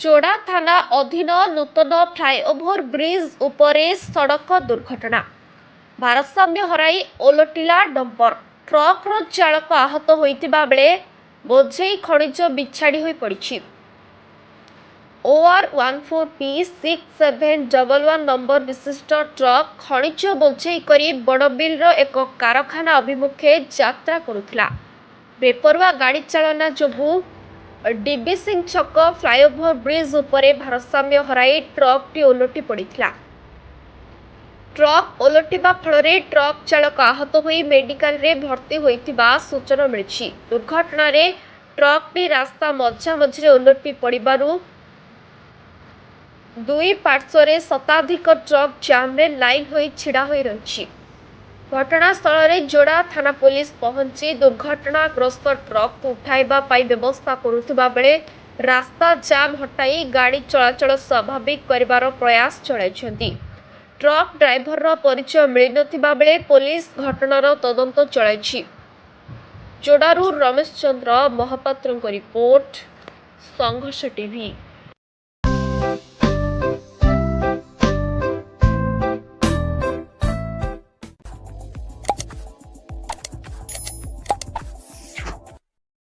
ଚୋଡ଼ା ଥାନା ଅଧୀନ ନୂତନ ଫ୍ଲାଏଓଭର ବ୍ରିଜ୍ ଉପରେ ସଡ଼କ ଦୁର୍ଘଟଣା। ଭାରସାମ୍ୟ ହରାଇ ଓଲଟିଲା ଡମ୍ପର। ଟ୍ରକ୍ର ଚାଳକ ଆହତ ହୋଇଥିବା ବେଳେ ବୋଝେଇ ଖଣିଜ ବିଛାଡ଼ି ହୋଇ ପଡ଼ିଛି। OR14P6711 ନମ୍ବର ବିଶିଷ୍ଟ ଟ୍ରକ୍ ଖଣିଜ ବୋଝେଇ କରି ବଡ଼ବିଲର ଏକ କାରଖାନା ଅଭିମୁଖେ ଯାତ୍ରା କରୁଥିଲା। ବେପରୁଆ ଗାଡ଼ି ଚାଳନା ଯୋଗୁଁ ଡିବିସିଂ ଛକ ଫ୍ଲାଏଓଭର ବ୍ରିଜ୍ ଉପରେ ଭାରସାମ୍ୟ ହରାଇ ଟ୍ରକ୍ଟି ଓଲଟି ପଡ଼ିଥିଲା। ଟ୍ରକ୍ ଓଲଟିବା ଫଳରେ ଟ୍ରକ୍ ଚାଳକ ଆହତ ହୋଇ ମେଡିକାଲରେ ଭର୍ତ୍ତି ହୋଇଥିବା ସୂଚନା ମିଳିଛି। ଦୁର୍ଘଟଣାରେ ଟ୍ରକ୍ଟି ରାସ୍ତା ମଝାମଝିରେ ଓଲଟି ପଡ଼ିବାରୁ ଦୁଇ ପାର୍ଶ୍ୱରେ ଶତାଧିକ ଟ୍ରକ୍ ଜାମ୍ରେ ଲାଇନ୍ ହୋଇ ଛିଡ଼ା ହୋଇ ରହିଛି। ଘଟଣାସ୍ଥଳରେ ଯୋଡ଼ା ଥାନା ପୁଲିସ ପହଞ୍ଚି ଦୁର୍ଘଟଣାଗ୍ରସ୍ତ ଟ୍ରକ୍କୁ ଉଠାଇବା ପାଇଁ ବ୍ୟବସ୍ଥା କରୁଥିବା ବେଳେ ରାସ୍ତା ଜାମ୍ ହଟାଇ ଗାଡ଼ି ଚଳାଚଳ ସ୍ୱାଭାବିକ କରିବାର ପ୍ରୟାସ ଚଳାଇଛନ୍ତି। ଟ୍ରକ୍ ଡ୍ରାଇଭରର ପରିଚୟ ମିଳିନଥିବା ବେଳେ ପୋଲିସ ଘଟଣାର ତଦନ୍ତ ଚଳାଇଛି। ଯୋଡ଼ାରୁ ରମେଶ ଚନ୍ଦ୍ର ମହାପାତ୍ରଙ୍କ ରିପୋର୍ଟ, ସଂଘର୍ଷ ଟିଭି।